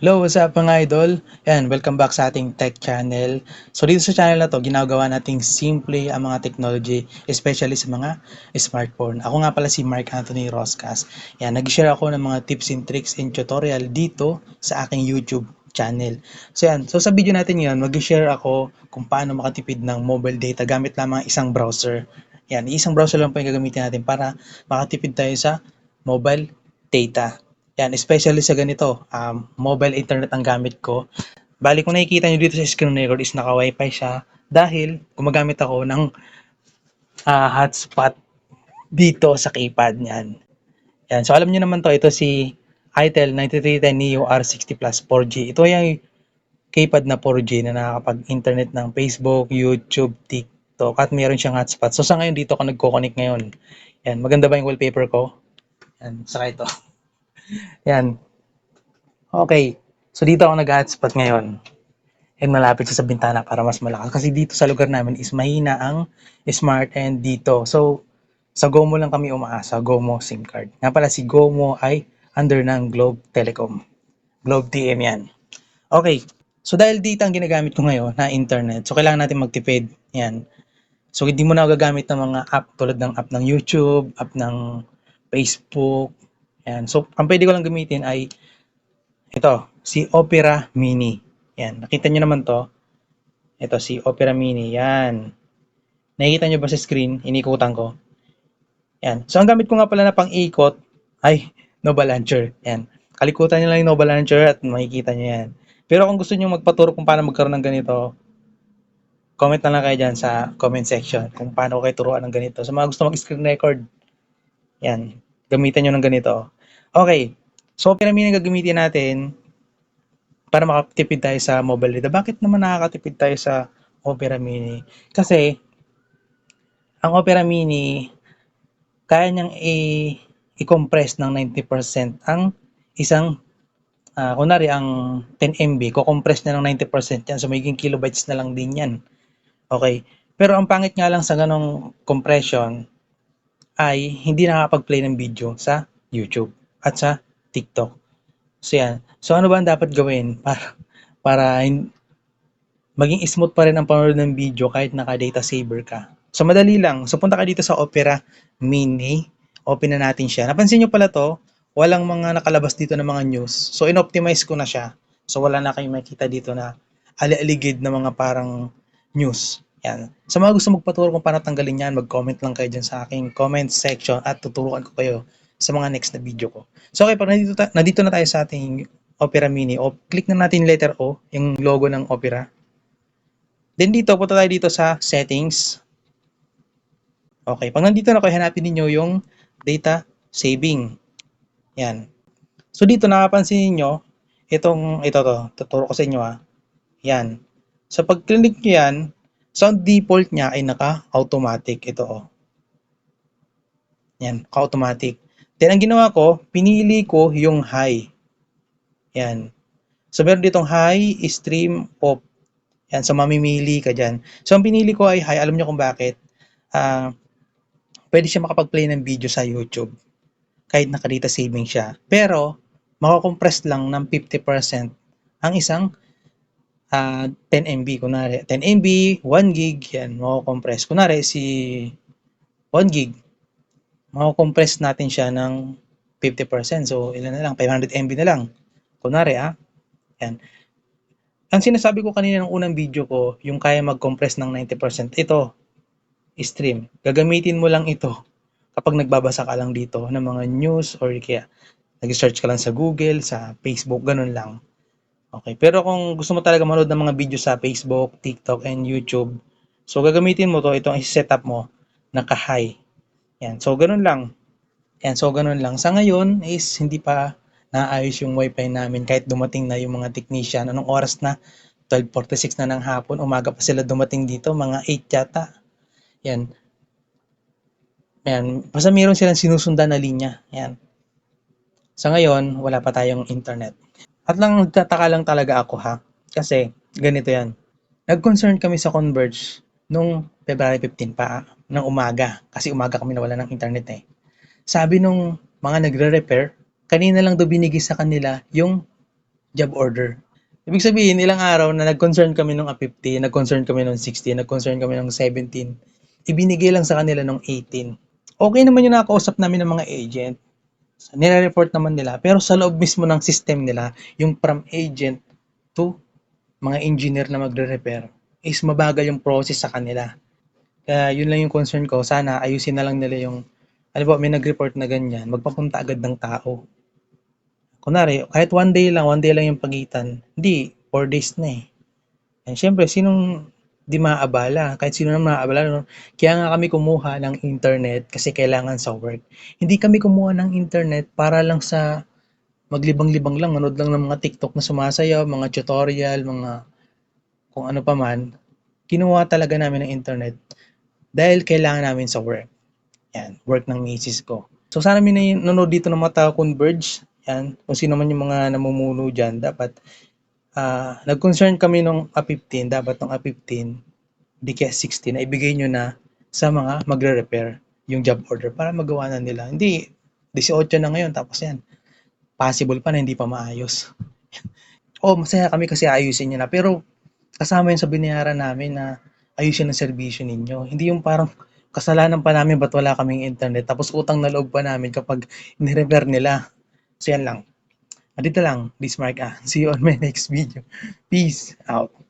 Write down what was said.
Hello, what's up mga idol? Yan, welcome back sa ating tech channel. So dito sa channel na to, ginagawa nating simple ang mga technology, especially sa mga smartphone. Ako nga pala si Mark Anthony Roscas. Yan, nag-share ako ng mga tips and tricks and tutorial dito sa aking YouTube channel. So sa video natin ngayon, mag-share ako kung paano makatipid ng mobile data gamit lamang isang browser. Yan, isang browser lang po yung gagamitin natin para makatipid tayo sa mobile data. Yan, especially sa ganito, mobile internet ang gamit ko. Bali, kung nakikita nyo dito sa screen record is naka-wifi siya dahil gumagamit ako ng hotspot dito sa keypad niyan. Yan, so alam niyo naman to, ito si Itel 9310 Neo R60 Plus 4G. Ito yung keypad na 4G na nakakapag-internet ng Facebook, YouTube, TikTok at meron siyang hotspot. So sa ngayon dito ako nagko-connect ngayon. Yan, maganda ba yung wallpaper ko? Yan, saka ito. Yan, okay. So dito ako nag-hotspot ngayon. And malapit siya sa bintana para mas malakas. Kasi dito sa lugar namin is mahina ang smart and dito. So, sa GOMO lang kami umaasa. GOMO SIM card. Nga pala si GOMO ay under ng Globe Telecom. Globe TM yan. Okay. So, dahil dito ang ginagamit ko ngayon na internet, so kailangan natin magtipid. Yan. So, hindi mo na gagamit ng mga app tulad ng app ng YouTube, app ng Facebook. Yan. So, ang pwede ko lang gamitin ay ito, si Opera Mini. Yan. Nakita nyo naman to. Ito si Opera Mini. Yan. Nakikita nyo ba sa screen? Inikutan ko. Yan. So, ang gamit ko nga pala na pang-ikot ay Nova Launcher. Yan. Kalikutan nyo lang yung Nova Launcher at makikita nyo yan. Pero kung gusto nyo magpaturo kung paano magkaroon ng ganito, comment na lang kayo dyan sa comment section kung paano kayo turuan ng ganito. Sa mga gusto mag-screen record, yan. Gamitan nyo ng ganito. Okay. So, Opera Mini gagamitin natin para makatipid tayo sa mobile data. Bakit naman nakakatipid tayo sa Opera Mini? Kasi, ang Opera Mini, kaya niyang i-compress ng 90% ang isang, kunwari ang 10 MB, kukompress niya ng 90% yan. So, magiging kilobytes na lang din yan. Okay. Pero ang pangit nga lang sa ganong compression ay hindi nakakapag-play ng video sa YouTube at sa TikTok. So, yan. So, ano ba ang dapat gawin para maging smooth pa rin ang panonood ng video kahit naka-data saver ka? So, madali lang. So, punta ka dito sa Opera Mini. Open na natin siya. Napansin nyo pala to, walang mga nakalabas dito ng mga news. So, in-optimize ko na siya. So, wala na kayong makita dito na ali-aligid na mga parang news. Yan. Sa mga gusto magpaturo kung paano tanggalin yan, mag-comment lang kayo dyan sa aking comment section at tuturuan ko kayo sa mga next na video ko. So, okay, pag nandito na tayo sa ating Opera Mini, click na natin letter O, yung logo ng Opera. Then dito, punta tayo dito sa settings. Okay, pag nandito na kayo, hanapin niyo yung data saving. Yan. So dito nakapansin niyo ito to, tuturo ko sa inyo Yan. So pag click niyo yan, so ang default niya ay naka-automatic ito Yan, naka-automatic. Then ang ginawa ko, pinili ko yung high. Yan. So meron ditong high, stream, off. Yan, so mamimili ka dyan. So ang pinili ko ay high, alam niyo kung bakit. Pwede siya makapag-play ng video sa YouTube kahit naka-data saving siya. Pero, makakompress lang ng 50% ang isang 10 MB. Kunwari, 10 MB, 1 gig, yan, makakompress. Kunwari, si 1 gig, makakompress natin siya ng 50%. So, ilan na lang? 500 MB na lang. Kunwari, yan. Ang sinasabi ko kanina ng unang video ko, yung kaya mag-compress ng 90%, ito, stream. Gagamitin mo lang ito kapag nagbabasa ka lang dito ng mga news or kaya nag-search ka lang sa Google, sa Facebook, ganun lang. Okay, pero kung gusto mo talaga manood ng mga video sa Facebook, TikTok, and YouTube, so gagamitin mo to, itong i-setup mo, naka-high. Yan, so ganun lang. Yan, so ganun lang. Sa ngayon is hindi pa naayos yung wifi namin kahit dumating na yung mga technician. Anong oras na? 12:46 na ng hapon. Umaga pa sila dumating dito, mga 8 yata. Yan. Yan. Basta meron silang sinusundan na linya. Yan. Sa ngayon, wala pa tayong internet. At lang nagtataka lang talaga ako kasi ganito yan. Nag-concern kami sa Converge nung February 15 pa ng umaga. Kasi umaga kami nawala ng internet Sabi nung mga nagre-repair, kanina lang daw binigay sa kanila yung job order. Ibig sabihin, ilang araw na nag-concern kami nung A50, nag-concern kami nung 16, nag-concern kami nung 17. Ibinigay lang sa kanila nung 18. Okay naman yung nakakausap namin ng mga agent. Nire-report naman nila. Pero sa loob mismo ng system nila, yung from agent to mga engineer na magre-repair is mabagal yung process sa kanila. Kaya yun lang yung concern ko. Sana ayusin na lang nila yung, alam po, may nag-report na ganyan, magpapunta agad ng tao. Kunwari, kahit one day lang yung pagitan, hindi, 4 days na eh. And syempre, sinong di maaabala? Kahit sino na maaabala. No? Kaya nga kami kumuha ng internet kasi kailangan sa work. Hindi kami kumuha ng internet para lang sa maglibang-libang lang, manood lang ng mga TikTok na sumasayaw, mga tutorial, mga kung ano pa man. Kinuha talaga namin ng internet dahil kailangan namin sa work. Yan, work ng misis ko. So sana may nanonood dito ng mga tao Converge. Yan, kung sino man yung mga namumuno dyan, dapat nag-concern kami nung A15, dapat nung A15, di kaya 16, na ibigay nyo na sa mga magre-repair yung job order para magawa na nila. Hindi, 18 na ngayon, tapos yan, possible pa na hindi pa maayos. Masaya kami kasi ayusin nyo na, pero kasama yun sa binayaran namin na ayusin ang serbisyo ninyo. Hindi yung parang kasalanan pa namin ba't wala kaming internet, tapos utang na loob pa namin kapag ni-repair nila. So yan lang. Dito lang, Bismarck. See you on my next video. Peace out.